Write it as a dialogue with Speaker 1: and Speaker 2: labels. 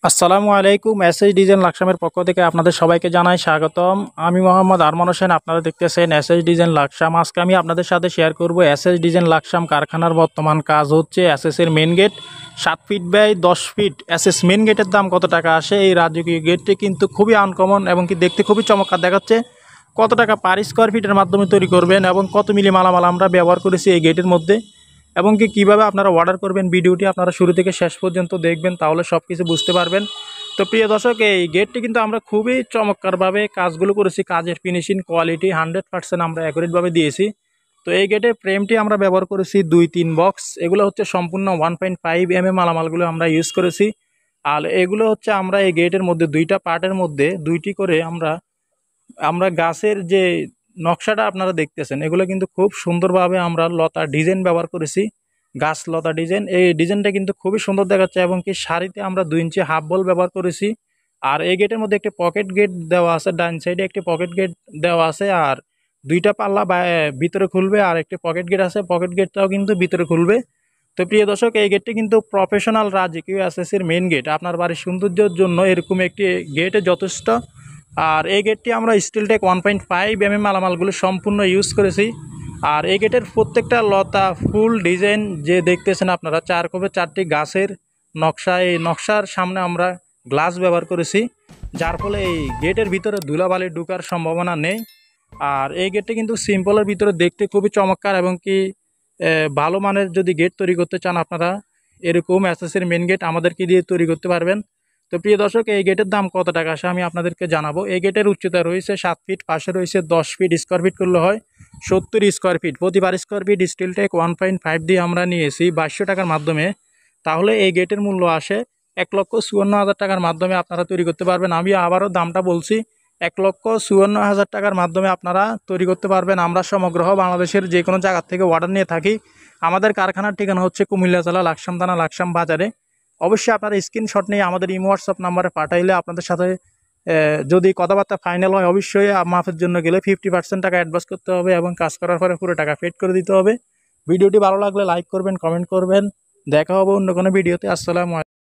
Speaker 1: আসসালামু আলাইকুম। SS design লাকসামের পক্ষ থেকে আপনাদের সবাইকে জানাই স্বাগতম। আমি মোহাম্মদ আরমান হোসেন। আপনারা দেখতেছেন এসএস ডিজাইন লাকসাম। আজকে আমি আপনাদের সাথে শেয়ার করব এসএস ডিজাইন লাকসাম কারখানার বর্তমান কাজ হচ্ছে এসএস এর main gate 7 feet by 10 feet. SS main গেটের দাম কত টাকা আসে? এই রাজকীয় গেটটি কিন্তু খুবই আনকমন এবং কি দেখতে খুবই চমৎকার দেখাচ্ছে। কত টাকা পার স্কোয়ার ফিটের মাধ্যমে তৈরি করবেন এবং কত মিলি মালামাল আমরা ব্যবহার করেছি এই গেটের মধ্যে এবং কি কীভাবে আপনারা অর্ডার করবেন, ভিডিওটি আপনারা শুরু থেকে শেষ পর্যন্ত দেখবেন, তাহলে সব কিছু বুঝতে পারবেন। তো প্রিয় দর্শক, এই গেটটি কিন্তু আমরা খুবই চমৎকারভাবে কাজগুলো করেছি। কাজের ফিনিশিং কোয়ালিটি 100% আমরা অ্যাকুরেটভাবে দিয়েছি। তো এই গেটের ফ্রেমটি আমরা ব্যবহার করেছি 2-3 বক্স। এগুলো হচ্ছে সম্পূর্ণ 1.5 mm মালামালগুলো আমরা ইউজ করেছি। আর এগুলো হচ্ছে আমরা এই গেটের মধ্যে দুইটা পার্টের মধ্যে দুইটি করে আমরা আমরা গাছের যে নকশাটা আপনারা দেখতেছেন, এগুলো কিন্তু খুব সুন্দরভাবে আমরা লতা ডিজাইন ব্যবহার করেছি। গাছ লতা ডিজাইন, এই ডিজাইনটা কিন্তু খুবই সুন্দর দেখাচ্ছে এবং কি সারিতে আমরা 2 ইঞ্চি হাফ বল ব্যবহার করেছি। আর এই গেটের মধ্যে একটি পকেট গেট দেওয়া আছে, ডান সাইডে একটি পকেট গেট দেওয়া আছে। আর দুইটা পাল্লা ভিতরে খুলবে, আর একটি পকেট গেট আছে, পকেট গেটটাও কিন্তু ভিতরে খুলবে। তো প্রিয় দর্শক, এই গেটটি কিন্তু প্রফেশনাল রাজকীয় এসএসসির মেন গেট। আপনার বাড়ির সৌন্দর্যের জন্য এরকম একটি গেটে যথেষ্ট। আর এই গেটটি আমরা স্টিলটেক 1.5 mm মালামালগুলো সম্পূর্ণ ইউজ করেছি। আর এই গেটের প্রত্যেকটা লতা ফুল ডিজাইন যে দেখতেছেন আপনারা, 4x4টি গাছের নকশা। এই নকশার সামনে আমরা গ্লাস ব্যবহার করেছি, যার ফলে এই গেটের ভিতরে ধুলাবালি ঢোকার সম্ভাবনা নেই। আর এই গেটটি কিন্তু সিম্পলের ভিতরে দেখতে খুবই চমৎকার এবং কি ভালো মানের যদি গেট তৈরি করতে চান আপনারা, এরকম এসএসসির মেন গেট আমাদেরকে দিয়ে তৈরি করতে পারবেন। তো প্রিয় দর্শক, এই গেটের দাম কত টাকা আসে আমি আপনাদেরকে জানাবো। এই গেটের উচ্চতা রয়েছে 7 ফিট, পাশে রয়েছে 10 ফিট। স্কোয়ার ফিট করলে হয় 70 স্কোয়ার ফিট। প্রতিবার স্কোয়ার ফিট স্টিলটেক 1.5 দিয়ে আমরা নিয়েছি 2200 টাকার মাধ্যমে। তাহলে এই গেটের মূল্য আসে 1,54,000 টাকার মাধ্যমে আপনারা তৈরি করতে পারবেন। আমি আবারও দামটা বলছি, 1,54,000 টাকার মাধ্যমে আপনারা তৈরি করতে পারবেন। আমরা সমগ্র বাংলাদেশের যে কোনো জায়গা থেকে অর্ডার নিয়ে থাকি। আমাদের কারখানার ঠিকানা হচ্ছে কুমিল্লা জেলা লাকসাম থানা লাকসাম বাজারে। অবশ্যই আপনারা স্ক্রিনশট নিয়ে আমাদের ইমো হোয়াটসঅ্যাপ নাম্বারে পাঠাইলে আপনাদের সাথে যদি কথাবার্তা ফাইনাল হয়, অবশ্যই মাফের জন্য গেলে 50% টাকা অ্যাডভান্স করতে হবে এবং কাজ করার পরে পুরো টাকা পেড করে দিতে হবে। ভিডিওটি ভালো লাগলে লাইক করবেন, কমেন্ট করবেন। দেখা হবে অন্য কোনো ভিডিওতে। আসসালামু আলাইকুম।